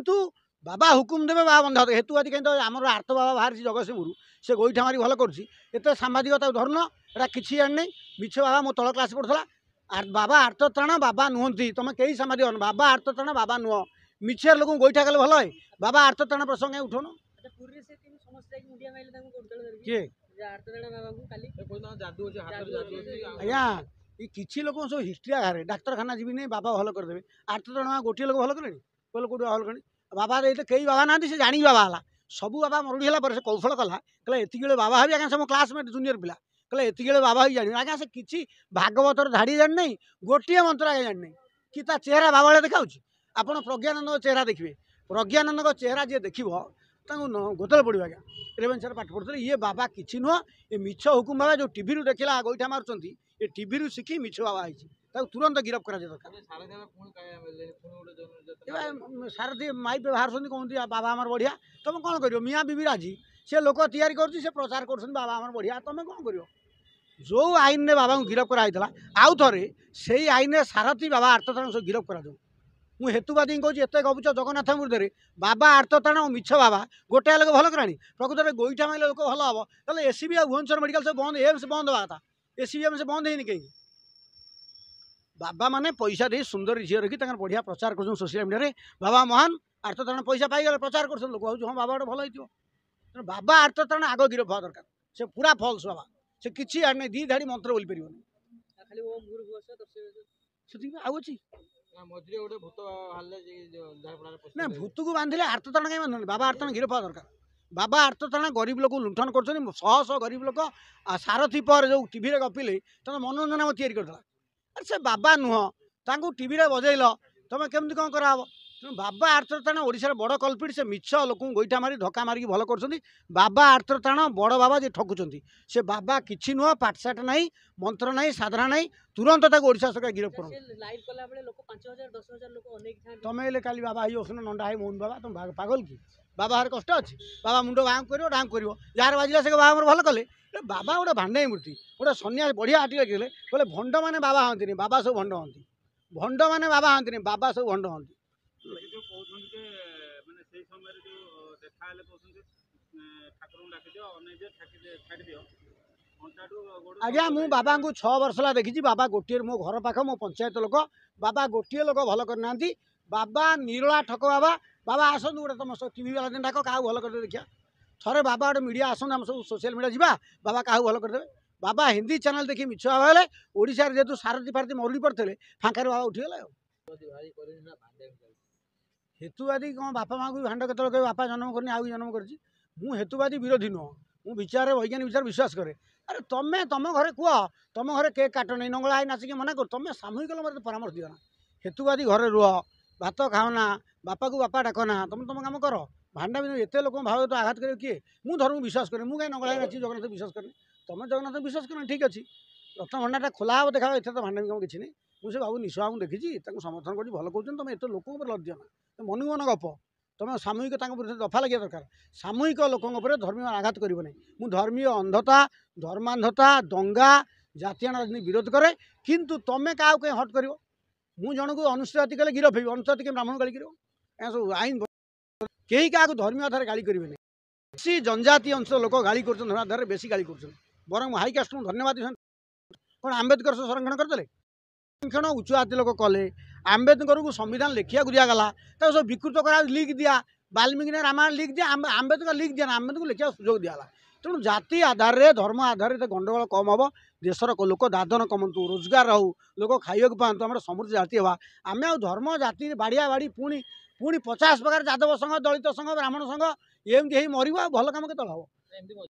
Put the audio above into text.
किंतु बाबा हुकुम देवे बाबा बंधा हेतुवादी कहीं आमर आर्त बाबा बाहर जगतसिंहपुर से गोईठा मारी भल कर सामाजिकता धरन एटा किसी जानी मिछ बाबा मो तल क्लास पढ़ुला बाबा आर्त त्राण बाबा नुहति तुम कई सामाजिक बाबा आर्त त्राण बाबा नुह मिछर लोक गोईठा कले भल है बाबा आर्त त्राण प्रसंग उठौन किए आज्ञा ये किसी लोक सब हिस्ट्री आधार डाक्तरखाना जी नहीं बाबा भल करदे आर्त त्राण गोटे लोक भल कले कहले कौट भल करें बाबा कई बाबा ना से जाणी बाबा है सबू बाबा मरुड़ी है कौशल कला कहले एतिक बाबा भाभी आज्ञा सब क्लासमेट जूनियर पिला कहले एतिक बाबा भी जानी आज्ञा से किसी भागवतर धाड़ी जानी नहीं गोटे मंत्र आगे जानी नहीं कि चेहरा बाबा देखा आपड़ प्रज्ञानंद चेहरा देखिए प्रज्ञानंद चेहरा जी देख गोतल पड़ो आज्ञा रेवेन्सा पाठ पढ़ुते ये बाबा किसी नुह ये मिछ हुकुम बाबा जो टीवी देखला गोईठा मार्च ये टीवी शिखी मिछ बाबा है तुरंत गिरफ करा दरकार सारथी माइक बाहर कहते बाबा आम बढ़िया तुम कौन कर मियाँ बीबी राजी से लोक तैयारी कर प्रचार कर बाबा आम बढ़िया तुम कौन कर जो आईन ने बाबा को गिरफ कराइला आउ थे से आईन में सारथी बाबा आर्तत्राण सब गिरफ करा मु हेतुवादी कहूँ एत गपुच जगन्नाथ मृदे बाबा आर्तत्राण और मिछ बाबा गोटे लोक भल कराणी प्रकृत में गोईठा मारे लोक भल हम तेल एसीबी आ भुवनेश्वर मेडिकल सब बंद एम्स बंद हवा कथा एसीबी एम्स बंद होनी कहीं बाबा माने पैसा दे सुंदर झील रखी बढ़िया प्रचार कर सोशल मीडिया बाबा महान आर्तत्राण पैसा पाई प्रचार कर लोक भाव हाँ बाबा गोटे भल हो बाबा आर्तत्राण आग गिरफ हवा दरकार से पूरा फल्स बाबा से किसी आड़ नहीं दी धाड़ी मंत्र बोली पार ना भूत को बांधिले आर्तत्राण कहीं बांधुनी बाबा आर्तत्राण गिरफ हवा दरकार बाबा आर्तत्राण गरीब लोक लुंठन कर शह शह गरीब लोक सारथी पर जो टीवी गपिले तुम मनोरंजन या करदेला से बाबा नुह तांको टीवी रे बजेल तुम केमती कौन कराव बाबा आर्तत्राण ओडिशार बड़ कल्पिट से मिछ लोक गोईठा मारी धक्का मारिक भल कर बाबा आर्तत्राण बड़ बाबा जे ठकुचंती से बाबा किछि नुह पाठसाठ नहीं मंत्र नहीं साधना नहीं तुरंत ओडिशा सरकार गिरफ कर तुम काली बाबा आई ओसन नंडा है मोहन बाबा तुम पागल कि बाबा हर कष्ट अच्छी बाबा मुंड डांग कर जार बाजिला से बाबा भल कले बाबा गोटे भांडे मूर्ति गोटे सन्यास बढ़िया आर्टिकल कहले बोले भंड मैंने बाबा हाँती बाबा सब भंड हाँती भंड मैंने बाबा हाँती बाबा सब भंड हाँती आज्ञा मु बाबा को 6 वर्ष ला देखी बाबा गोटे मो घर पाख मो पंचायत लोक बाबा गोटे लोक भल करना बाबा निरोला ठक बाबा बाबा आसतु गोटे तुम टीवी वाला दिन डाक क्या भल कर देखिए थरे बाबा गोटे मीडिया आसत आम सब सोशल मीडिया जा बाबा क्या भल करदे बाबा हिंदी चैनल देखी मिछ बाबा हेले ओडिशा रे जेतु सारथी फारथी मरुड़ी पड़ते फांकार बाबा उठीगला हेतुवादी कौन बापा माँ को भांड के बापा जन्म करनी आउ जन्म कर हेतुवादी विरोधी नुह मु विचार वैज्ञानिक विचार विश्वास करे अरे तुम्हें तुम घरे कह तुम घरे केक काट नहीं नंगला आई नाचिक मना कर तुम सामूहिक मत परामर्श दिना हेतुवादी घरे रुह भात खाओना बापा को बापा डाकना तुम तुम काम कर भांडा भी एत लोक भाव तो आघात कर किए मुझ धर्म विश्वास करें मुझे नंगला नाची जगन्नाथ विश्वास करें तुम जगन्नाथ विश्वास करना ठीक अच्छे रत्न भंडारा खोला हे देखा एत तो भांडा भी कम किसी नहीं मुझे बाबू निशा को देखी समर्थन कर भल कर तुम एत लोक लज्जा ना मन मन गप तुम सामूहिक विरुद्ध दफा लगे दरकार सामूहिक लोकों धर्मीय आघात कर नहीं धर्मीय अंधता धर्मांधता दंगा जातीय राजनीति विरोध करे किंतु तुम्हें क्या कहीं हट कर जन को अनुसूचित जाति कले गिरफ हो अनुसूचित जाति ब्राह्मण गाली कर सब आईन कहीं क्या धर्मीय आधार गाली करेंगे बेसी जनजाति अंश लोक गाली कर आधार बेसी गाली कर बर हाईकास्ट धन्यवाद कौन आम्बेडकर संरक्षण करते संरक्षण उच्च जाति लोक कले आम्बेडकर को संविधान लिखा दिगला सब विकृत करा लिख दिया वाल्मीकि ने रामायण लिख दिया आम्बेडकर लिख दिया आम्बेडकर लिखा सुजोग दिगला तेणु जाति आधार रे धर्म आधार से गंडगोल कम हम देशर लोक दादन कमतु रोजगार हो लोक खाइक पातु आम समृद्ध जाति हवा आम धर्म जाति बाड़िया बाड़ी पुणी पुणी 50 प्रकार यादव संघ दलित संघ ब्राह्मण संघ एमती मर भल कम के हम